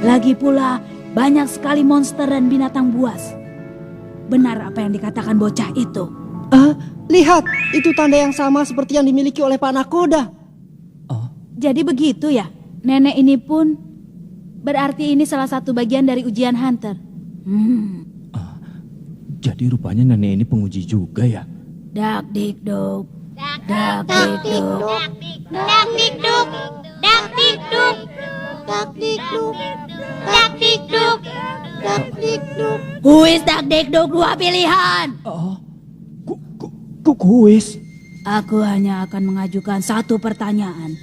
Lagi pula banyak sekali monster dan binatang buas. Benar apa yang dikatakan bocah itu. Lihat, itu tanda yang sama seperti yang dimiliki oleh Pak Nakoda. Jadi begitu ya, nenek ini pun berarti ini salah satu bagian dari ujian Hunter. Jadi rupanya nenek ini penguji juga ya? Dak dik duk, dak Dak dik dik duk. duk, dak dik duk, dak dik duk, dak dik duk, dak dik duk, dak dik duk. Kuis dak dik duk 2 pilihan. Kuis? Aku hanya akan mengajukan 1 pertanyaan.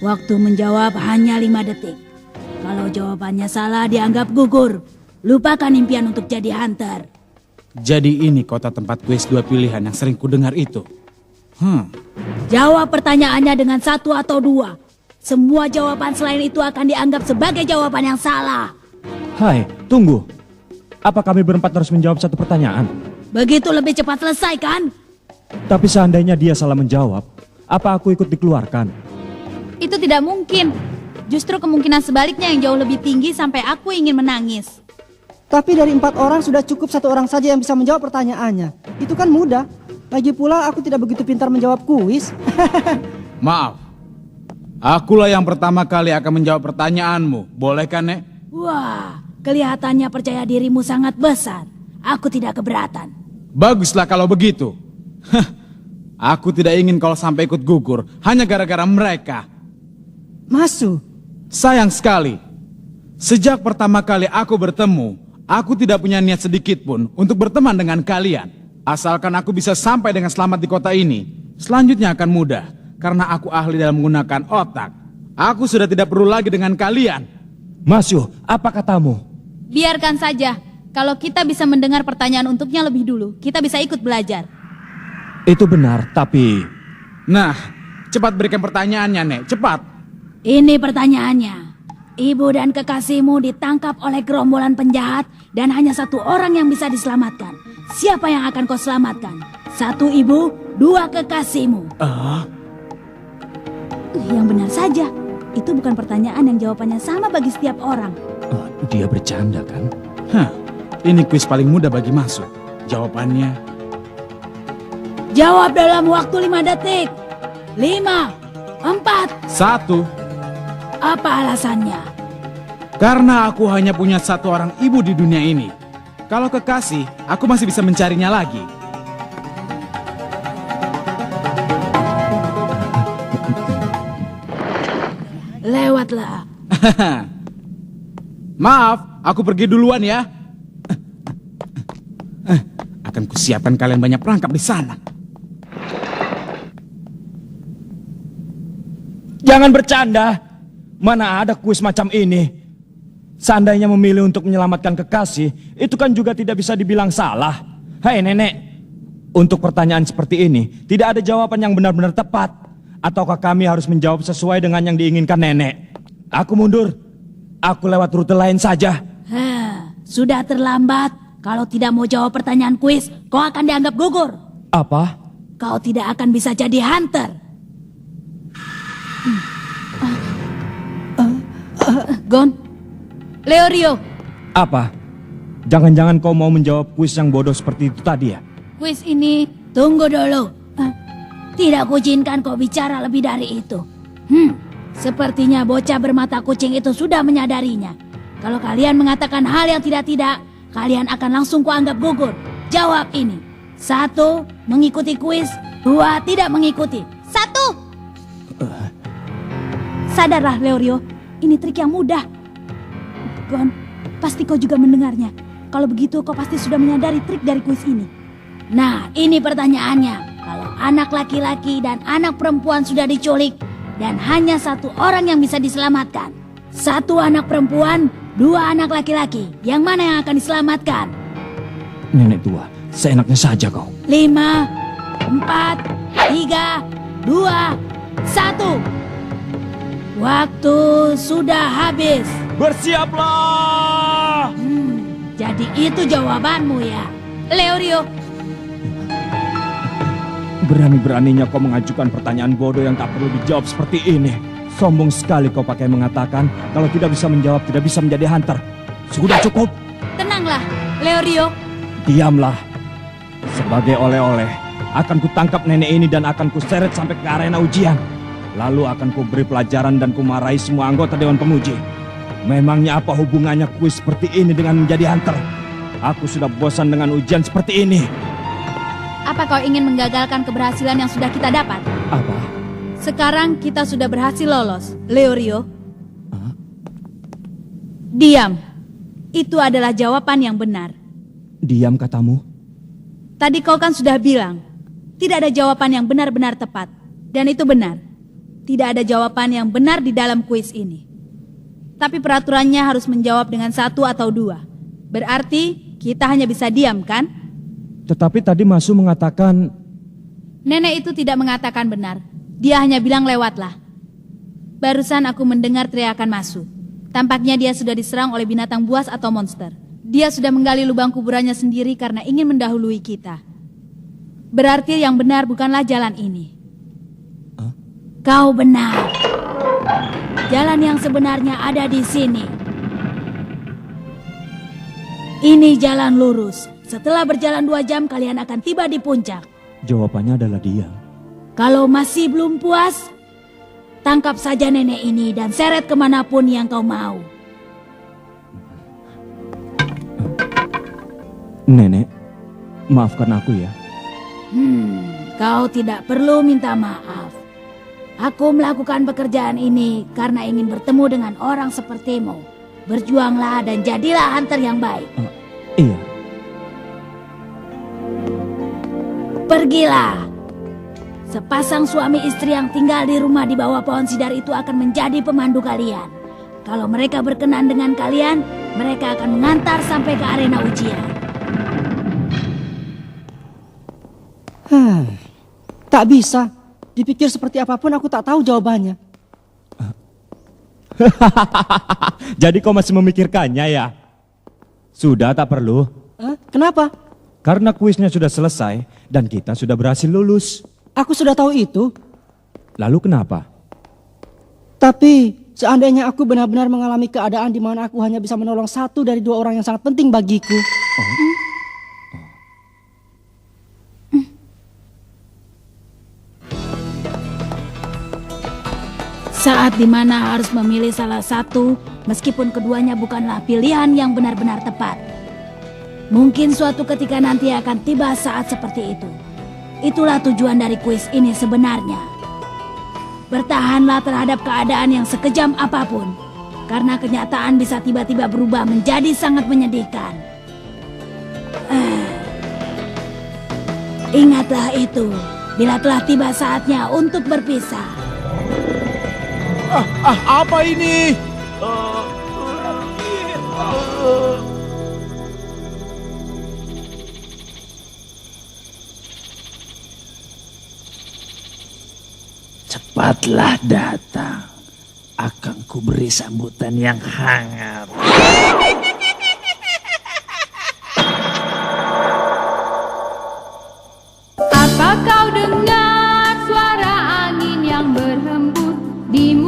Waktu menjawab hanya 5 detik. Kalau jawabannya salah dianggap gugur. Lupakan impian untuk jadi hunter. Jadi ini kota tempat kuis 2 pilihan yang sering kudengar itu. Jawab pertanyaannya dengan 1 atau 2. Semua jawaban selain itu akan dianggap sebagai jawaban yang salah. Hai, tunggu. Apa kami berempat harus menjawab 1 pertanyaan? Begitu lebih cepat selesai kan? Tapi seandainya dia salah menjawab, apa aku ikut dikeluarkan? Itu tidak mungkin. Justru kemungkinan sebaliknya yang jauh lebih tinggi sampai aku ingin menangis. Tapi dari 4 orang sudah cukup 1 orang saja yang bisa menjawab pertanyaannya. Itu kan mudah. Lagi pula aku tidak begitu pintar menjawab kuis. Maaf, akulah yang pertama kali akan menjawab pertanyaanmu. Boleh kan, Nek? Wah, kelihatannya percaya dirimu sangat besar. Aku tidak keberatan. Baguslah kalau begitu. Aku tidak ingin kau sampai ikut gugur hanya gara-gara mereka. Masu, Sayang sekali. Sejak pertama kali aku bertemu, aku tidak punya niat sedikit pun untuk berteman dengan kalian. Asalkan aku bisa sampai dengan selamat di kota ini, selanjutnya akan mudah. Karena aku ahli dalam menggunakan otak. Aku sudah tidak perlu lagi dengan kalian. Masyu, apa katamu? Biarkan saja. Kalau kita bisa mendengar pertanyaan untuknya lebih dulu, kita bisa ikut belajar. Itu benar, tapi... Nah, cepat berikan pertanyaannya, Nek. Cepat. Ini pertanyaannya. Ibu dan kekasihmu ditangkap oleh gerombolan penjahat dan hanya 1 orang yang bisa diselamatkan. Siapa yang akan kau selamatkan? 1 ibu, 2 kekasihmu. Yang benar saja. Itu bukan pertanyaan yang jawabannya sama bagi setiap orang. Dia bercanda kan? Ini kuis paling mudah bagi masuk. Jawabannya... Jawab dalam waktu 5 detik. 5, 4. 1. Apa alasannya? Karena aku hanya punya 1 orang ibu di dunia ini. Kalau kekasih, aku masih bisa mencarinya lagi. Lewatlah. Maaf, aku pergi duluan ya. Akan kusiapkan kalian banyak perangkap di sana. Jangan bercanda. Mana ada kuis macam ini? Seandainya memilih untuk menyelamatkan kekasih, itu kan juga tidak bisa dibilang salah. Hai nenek, untuk pertanyaan seperti ini, tidak ada jawaban yang benar-benar tepat. Ataukah kami harus menjawab sesuai dengan yang diinginkan nenek? Aku mundur. Aku lewat rute lain saja. Sudah terlambat. Kalau tidak mau jawab pertanyaan kuis, kau akan dianggap gugur. Apa? Kau tidak akan bisa jadi hunter. Gon, Leorio. Apa? Jangan-jangan kau mau menjawab kuis yang bodoh seperti itu tadi ya? Kuis ini, tunggu dulu. Tidak kuizinkan kau bicara lebih dari itu. Sepertinya bocah bermata kucing itu sudah menyadarinya. Kalau kalian mengatakan hal yang tidak-tidak, kalian akan langsung kuanggap gugur. Jawab ini. 1, mengikuti kuis. 2, tidak mengikuti. 1. Sadarlah Leorio, ini trik yang mudah. Gon, pasti kau juga mendengarnya. Kalau begitu kau pasti sudah menyadari trik dari kuis ini. Nah, ini pertanyaannya. Kalau anak laki-laki dan anak perempuan sudah diculik dan hanya 1 orang yang bisa diselamatkan. 1 anak perempuan, 2 anak laki-laki. Yang mana yang akan diselamatkan? Nenek tua, seenaknya saja kau. 5, 4, 3, 2, 1. Waktu sudah habis. Bersiaplah! Jadi itu jawabanmu ya, Leorio. Berani-beraninya kau mengajukan pertanyaan bodoh yang tak perlu dijawab seperti ini. Sombong sekali kau pakai mengatakan kalau tidak bisa menjawab tidak bisa menjadi hunter. Sudah cukup. Tenanglah, Leorio. Diamlah. Sebagai oleh-oleh, akan kutangkap nenek ini dan akan kuseret sampai ke arena ujian. Lalu akan kuberi pelajaran dan kumarahi semua anggota Dewan Pemuji. Memangnya apa hubungannya kuis seperti ini dengan menjadi hunter? Aku sudah bosan dengan ujian seperti ini. Apa kau ingin menggagalkan keberhasilan yang sudah kita dapat? Apa? Sekarang kita sudah berhasil lolos, Leorio. Diam. Itu adalah jawaban yang benar. Diam katamu? Tadi kau kan sudah bilang, tidak ada jawaban yang benar-benar tepat. Dan itu benar. Tidak ada jawaban yang benar di dalam kuis ini. Tapi peraturannya harus menjawab dengan 1 atau 2. Berarti kita hanya bisa diam, kan? Tetapi tadi Masu mengatakan... Nenek itu tidak mengatakan benar. Dia hanya bilang lewatlah. Barusan aku mendengar teriakan Masu. Tampaknya dia sudah diserang oleh binatang buas atau monster. Dia sudah menggali lubang kuburannya sendiri karena ingin mendahului kita. Berarti yang benar bukanlah jalan ini. Kau benar. Jalan yang sebenarnya ada di sini. Ini jalan lurus. Setelah berjalan 2 jam kalian akan tiba di puncak. Jawabannya adalah diam. Kalau masih belum puas, tangkap saja nenek ini dan seret kemanapun yang kau mau. Nenek, maafkan aku ya. Kau tidak perlu minta maaf. Aku melakukan pekerjaan ini karena ingin bertemu dengan orang sepertimu. Berjuanglah dan jadilah hunter yang baik. Iya. Pergilah. Sepasang suami istri yang tinggal di rumah di bawah pohon sidar itu akan menjadi pemandu kalian. Kalau mereka berkenan dengan kalian, mereka akan mengantar sampai ke arena ujian. Tak bisa. Dipikir seperti apapun aku tak tahu jawabannya. Jadi kau masih memikirkannya ya? Sudah tak perlu. Kenapa? Karena kuisnya sudah selesai dan kita sudah berhasil lulus. Aku sudah tahu itu. Lalu kenapa? Tapi seandainya aku benar-benar mengalami keadaan di mana aku hanya bisa menolong 1 dari 2 orang yang sangat penting bagiku. Saat dimana harus memilih salah satu, meskipun keduanya bukanlah pilihan yang benar-benar tepat. Mungkin suatu ketika nanti akan tiba saat seperti itu. Itulah tujuan dari kuis ini sebenarnya. Bertahanlah terhadap keadaan yang sekejam apapun, karena kenyataan bisa tiba-tiba berubah menjadi sangat menyedihkan. Ingatlah itu, bila telah tiba saatnya untuk berpisah. Apa ini? Cepatlah datang, akan kuberi sambutan yang hangat. Apa kau dengar suara angin yang berhembus di